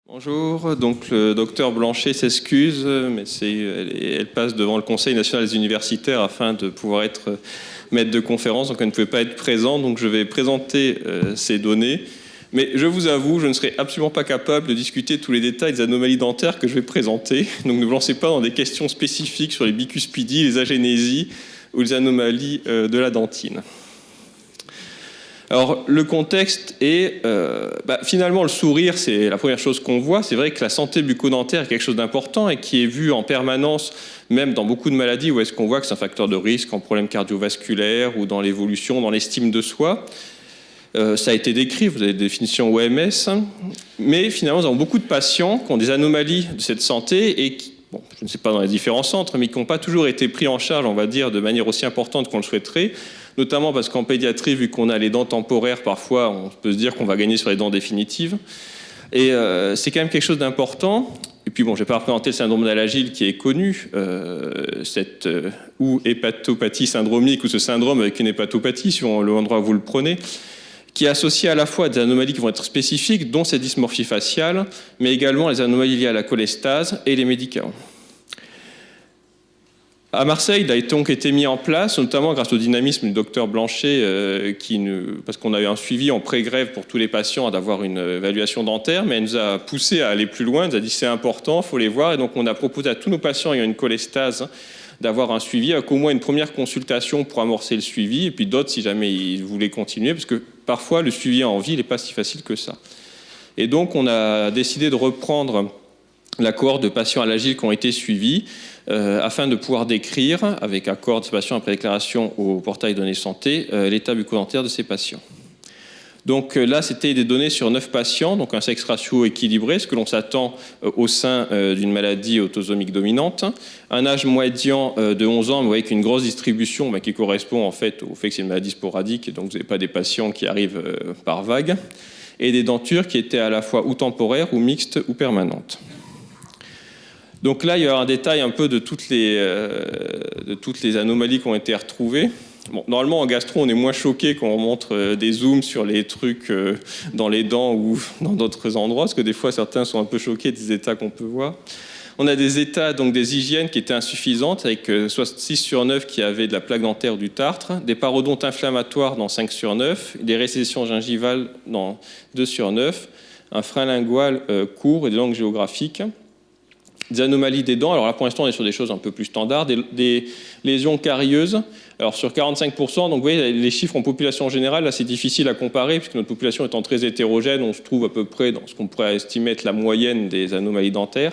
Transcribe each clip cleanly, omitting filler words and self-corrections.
Bonjour, donc le docteur Blanchet s'excuse, mais elle passe devant le Conseil national des universitaires afin de pouvoir être maître de conférence, donc elle ne pouvait pas être présente, donc je vais présenter ces données. Mais je vous avoue, je ne serai absolument pas capable de discuter tous les détails des anomalies dentaires que je vais présenter, donc ne vous lancez pas dans des questions spécifiques sur les bicuspidies, les agénésies ou les anomalies de la dentine. Alors, le contexte est, finalement, le sourire, c'est la première chose qu'on voit. C'est vrai que la santé bucco-dentaire est quelque chose d'important et qui est vu en permanence, même dans beaucoup de maladies où est-ce qu'on voit que c'est un facteur de risque en problème cardiovasculaire ou dans l'évolution, dans l'estime de soi. Ça a été décrit, vous avez des définitions OMS, mais finalement, nous avons beaucoup de patients qui ont des anomalies de cette santé et qui, je ne sais pas dans les différents centres, mais qui n'ont pas toujours été pris en charge, on va dire, de manière aussi importante qu'on le souhaiterait, notamment parce qu'en pédiatrie, vu qu'on a les dents temporaires, parfois, on peut se dire qu'on va gagner sur les dents définitives. Et c'est quand même quelque chose d'important. Et puis, je ne vais pas représenter le syndrome d'Alagille qui est connu, cette ou hépatopathie syndromique, ou ce syndrome avec une hépatopathie, suivant l'endroit où vous le prenez, qui est associé à la fois à des anomalies qui vont être spécifiques, dont cette dysmorphie faciale, mais également les anomalies liées à la cholestase et les médicaments. À Marseille, il a donc été mis en place, notamment grâce au dynamisme du docteur Blanchet, parce qu'on a eu un suivi en pré-grève pour tous les patients d'avoir une évaluation dentaire, mais elle nous a poussé à aller plus loin, elle nous a dit c'est important, il faut les voir, et donc on a proposé à tous nos patients ayant une cholestase d'avoir un suivi, avec au moins une première consultation pour amorcer le suivi, et puis d'autres si jamais ils voulaient continuer, parce que parfois le suivi en vie n'est pas si facile que ça. Et donc on a décidé de reprendre la cohorte de patients à l'Agile qui ont été suivis, afin de pouvoir décrire, avec accord de ces patients après déclaration au portail données santé, l'état bucco-dentaire de ces patients. Donc là, c'était des données sur 9 patients, donc un sexe ratio équilibré, ce que l'on s'attend au sein d'une maladie autosomique dominante. Un âge moyen de 11 ans, vous voyez qu'une grosse distribution qui correspond en fait au fait que c'est une maladie sporadique, et donc vous n'avez pas des patients qui arrivent par vague, et des dentures qui étaient à la fois ou temporaires, ou mixtes, ou permanentes. Donc là, il y a un détail un peu de toutes les anomalies qui ont été retrouvées. Normalement, en gastro, on est moins choqué quand on montre des zooms sur les trucs dans les dents ou dans d'autres endroits, parce que des fois, certains sont un peu choqués des états qu'on peut voir. On a des états, donc des hygiènes qui étaient insuffisantes, avec 6 sur 9 qui avaient de la plaque dentaire ou du tartre, des parodontes inflammatoires dans 5 sur 9, des récessions gingivales dans 2 sur 9, un frein lingual court et des langues géographiques. Des anomalies des dents, alors là pour l'instant on est sur des choses un peu plus standards, des lésions carieuses, alors sur 45%, donc vous voyez les chiffres en population générale, là c'est difficile à comparer puisque notre population étant très hétérogène, on se trouve à peu près dans ce qu'on pourrait estimer être la moyenne des anomalies dentaires,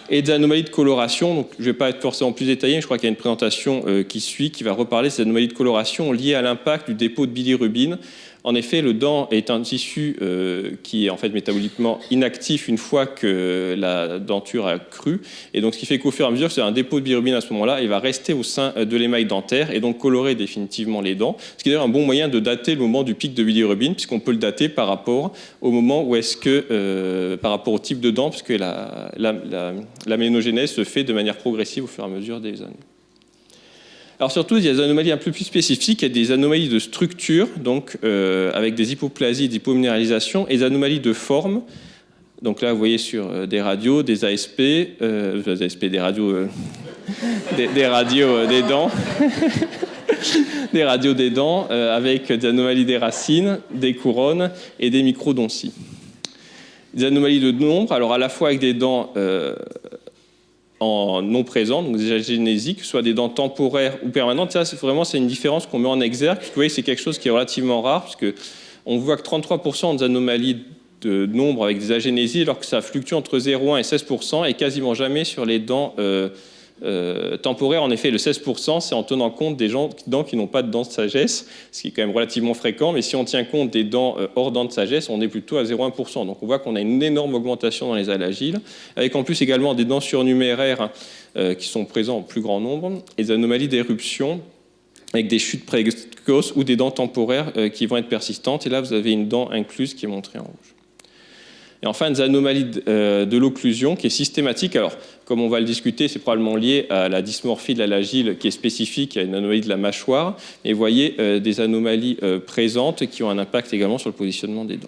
et des anomalies de coloration, donc je ne vais pas être forcément plus détaillé, mais je crois qu'il y a une présentation qui suit, qui va reparler de ces anomalies de coloration liées à l'impact du dépôt de bilirubine. En effet, le dent est un tissu qui est en fait métaboliquement inactif une fois que la denture a cru. Et donc, ce qui fait qu'au fur et à mesure, c'est un dépôt de bilirubine à ce moment-là, il va rester au sein de l'émail dentaire et donc colorer définitivement les dents. Ce qui est d'ailleurs un bon moyen de dater le moment du pic de bilirubine, puisqu'on peut le dater par rapport au moment où est-ce que, par rapport au type de dent, puisque la mélanogénèse se fait de manière progressive au fur et à mesure des années. Alors surtout, il y a des anomalies un peu plus spécifiques, il y a des anomalies de structure, donc avec des hypoplasies, des hypominéralisation, et des anomalies de forme. Donc là, vous voyez sur des radios, des ASP, des radios, des radios des dents, des radios des dents, avec des anomalies des racines, des couronnes et des microdonties. Des anomalies de nombre, alors à la fois avec des dents en non présent, donc des agénésies, que ce soit des dents temporaires ou permanentes. Ça, c'est une différence qu'on met en exergue. Vous voyez, c'est quelque chose qui est relativement rare, puisque on voit que 33% des anomalies de nombre avec des agénésies, alors que ça fluctue entre 0,1 et 16%, et quasiment jamais sur les dents temporaires. En effet, le 16%, c'est en tenant compte des dents qui n'ont pas de dents de sagesse, ce qui est quand même relativement fréquent, mais si on tient compte des dents hors dents de sagesse, on est plutôt à 0,1%. Donc on voit qu'on a une énorme augmentation dans les alagiles, avec en plus également des dents surnuméraires qui sont présents en plus grand nombre, et des anomalies d'éruption, avec des chutes précoces ou des dents temporaires qui vont être persistantes. Et là, vous avez une dent incluse qui est montrée en rouge. Et enfin, des anomalies de l'occlusion qui est systématique. Alors, comme on va le discuter, c'est probablement lié à la dysmorphie de l'alagile qui est spécifique, à une anomalie de la mâchoire. Et vous voyez des anomalies présentes qui ont un impact également sur le positionnement des dents.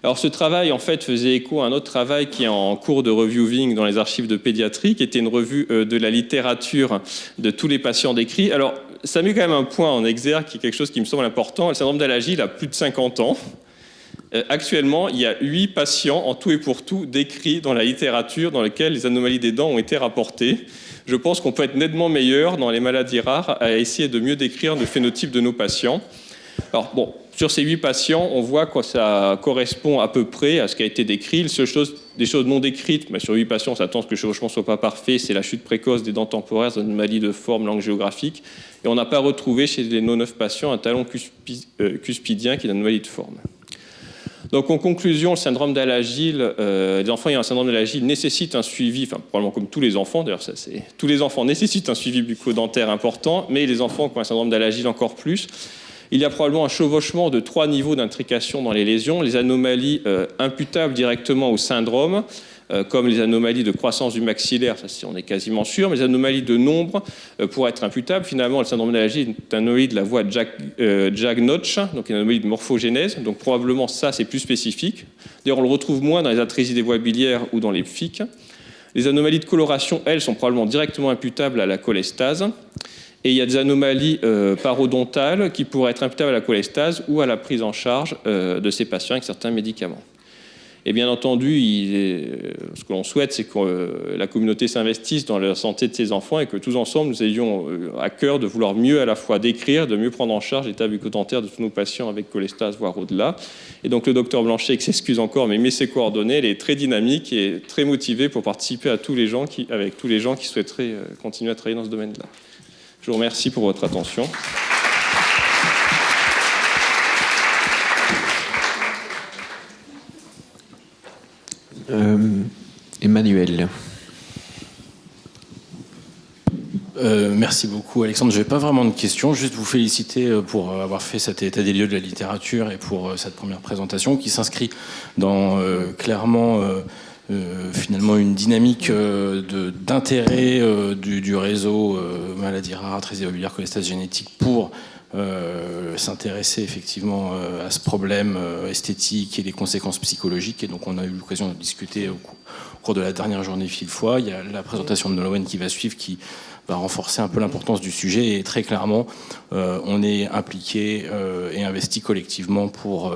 Alors ce travail, en fait, faisait écho à un autre travail qui est en cours de reviewing dans les archives de pédiatrie, qui était une revue de la littérature de tous les patients décrits. Alors, ça met quand même un point en exergue, qui est quelque chose qui me semble important. Le syndrome d'Al-Agil a plus de 50 ans. Actuellement, il y a 8 patients en tout et pour tout décrits dans la littérature dans lesquels les anomalies des dents ont été rapportées. Je pense qu'on peut être nettement meilleur dans les maladies rares à essayer de mieux décrire le phénotype de nos patients. Alors bon, sur ces 8 patients, on voit que ça correspond à peu près à ce qui a été décrit. Des choses non décrites, mais sur 8 patients, on s'attend à ce que le chevauchement ne soit pas parfait, c'est la chute précoce des dents temporaires, des anomalies de forme, langue géographique. Et on n'a pas retrouvé chez les 9 patients un talon cuspidien qui est une anomalie de forme. Donc en conclusion, le syndrome d'Al-Agil, les enfants ayant un syndrome d'Al-Agil nécessitent un suivi, enfin probablement comme tous les enfants, d'ailleurs tous les enfants nécessitent un suivi bucco-dentaire important, mais les enfants qui ont un syndrome d'Al-Agil encore plus. Il y a probablement un chevauchement de 3 niveaux d'intrication dans les lésions, les anomalies imputables directement au syndrome, comme les anomalies de croissance du maxillaire, ça on est quasiment sûr, mais les anomalies de nombre pourraient être imputables. Finalement, le syndrome d'Al-Agil est une anomalie de la voie Jack-Notch, donc une anomalie de morphogénèse, donc probablement ça c'est plus spécifique. D'ailleurs, on le retrouve moins dans les atrésies des voies biliaires ou dans les phthiques. Les anomalies de coloration, elles, sont probablement directement imputables à la cholestase. Et il y a des anomalies parodontales qui pourraient être imputables à la cholestase ou à la prise en charge de ces patients avec certains médicaments. Et bien entendu, ce que l'on souhaite, c'est que la communauté s'investisse dans la santé de ses enfants et que tous ensemble, nous ayons à cœur de vouloir mieux à la fois décrire, de mieux prendre en charge l'état bucco-dentaire de tous nos patients avec cholestase, voire au-delà. Et donc le docteur Blanchet, qui s'excuse encore, mais met ses coordonnées, elle est très dynamique et très motivée pour participer avec tous les gens qui souhaiteraient continuer à travailler dans ce domaine-là. Je vous remercie pour votre attention. Emmanuel. Merci beaucoup, Alexandre. Je n'ai pas vraiment de questions, juste vous féliciter pour avoir fait cet état des lieux de la littérature et pour cette première présentation qui s'inscrit dans clairement finalement une dynamique d'intérêt du réseau maladies rares, atrésie ovulaire, cholestase génétique pour s'intéresser effectivement à ce problème esthétique et les conséquences psychologiques. Et donc on a eu l'occasion de discuter au cours de la dernière journée Fil-Foi. Il y a la présentation de Nolwenn qui va suivre, qui va renforcer un peu l'importance du sujet. Et très clairement, on est impliqué et investi collectivement pour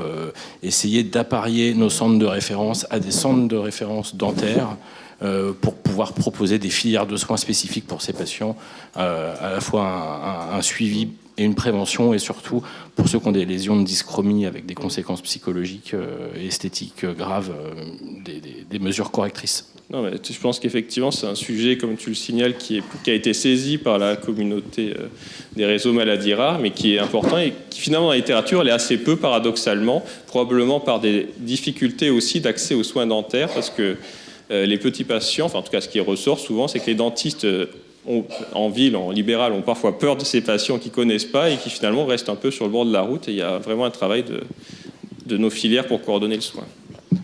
essayer d'apparier nos centres de référence à des centres de référence dentaires pour pouvoir proposer des filières de soins spécifiques pour ces patients, à la fois un suivi et une prévention, et surtout pour ceux qui ont des lésions de dyschromie avec des conséquences psychologiques et esthétiques graves, des mesures correctrices. Non, mais je pense qu'effectivement, c'est un sujet, comme tu le signales, qui a été saisi par la communauté des réseaux maladies rares, mais qui est important et qui, finalement, dans la littérature, elle est assez peu, paradoxalement, probablement par des difficultés aussi d'accès aux soins dentaires, parce que les petits patients, enfin, en tout cas, ce qui ressort souvent, c'est que les dentistes en ville, en libéral, ont parfois peur de ces patients qu'ils ne connaissent pas et qui, finalement, restent un peu sur le bord de la route. Et il y a vraiment un travail de nos filières pour coordonner le soin.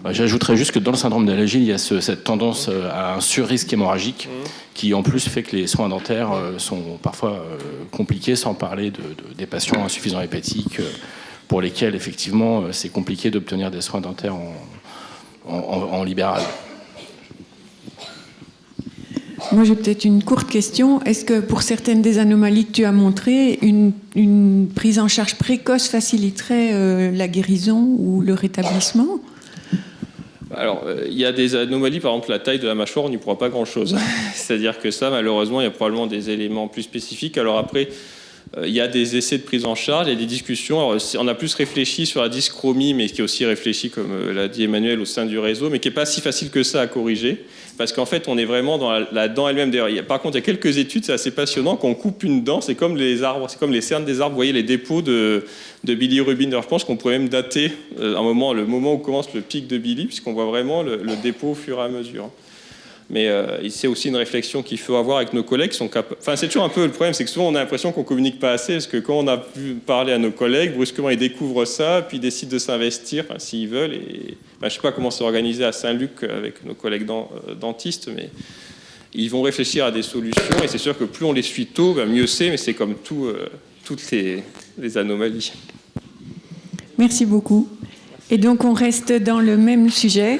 J'ajouterais juste que dans le syndrome d'Al-Agil, il y a cette tendance à un surrisque hémorragique qui, en plus, fait que les soins dentaires sont parfois compliqués, sans parler des patients insuffisants hépatiques pour lesquels, effectivement, c'est compliqué d'obtenir des soins dentaires en libéral. Moi, j'ai peut-être une courte question. Est-ce que pour certaines des anomalies que tu as montrées, une prise en charge précoce faciliterait la guérison ou le rétablissement ? Alors, il y a des anomalies, par exemple la taille de la mâchoire, on n'y pourra pas grand-chose. C'est-à-dire que ça, malheureusement, il y a probablement des éléments plus spécifiques. Alors après, il y a des essais de prise en charge, il y a des discussions. Alors, on a plus réfléchi sur la dyschromie, mais qui est aussi réfléchi, comme l'a dit Emmanuel, au sein du réseau, mais qui n'est pas si facile que ça à corriger. Parce qu'en fait, on est vraiment dans la dent elle-même. Par contre, il y a quelques études, c'est assez passionnant, qu'on coupe une dent, c'est comme les arbres, c'est comme les cernes des arbres. Vous voyez les dépôts de bilirubine. Alors, je pense qu'on pourrait même dater le moment où commence le pic de bili, puisqu'on voit vraiment le dépôt au fur et à mesure. Mais c'est aussi une réflexion qu'il faut avoir avec nos collègues. Enfin, c'est toujours un peu le problème, c'est que souvent on a l'impression qu'on ne communique pas assez, parce que quand on a pu parler à nos collègues, brusquement ils découvrent ça, puis ils décident de s'investir, enfin, s'ils veulent. Et je ne sais pas comment c'est organisé à Saint-Luc avec nos collègues dentistes, mais ils vont réfléchir à des solutions. Et c'est sûr que plus on les suit tôt, mieux c'est, mais c'est comme toutes les anomalies. Merci beaucoup. Merci. Et donc on reste dans le même sujet.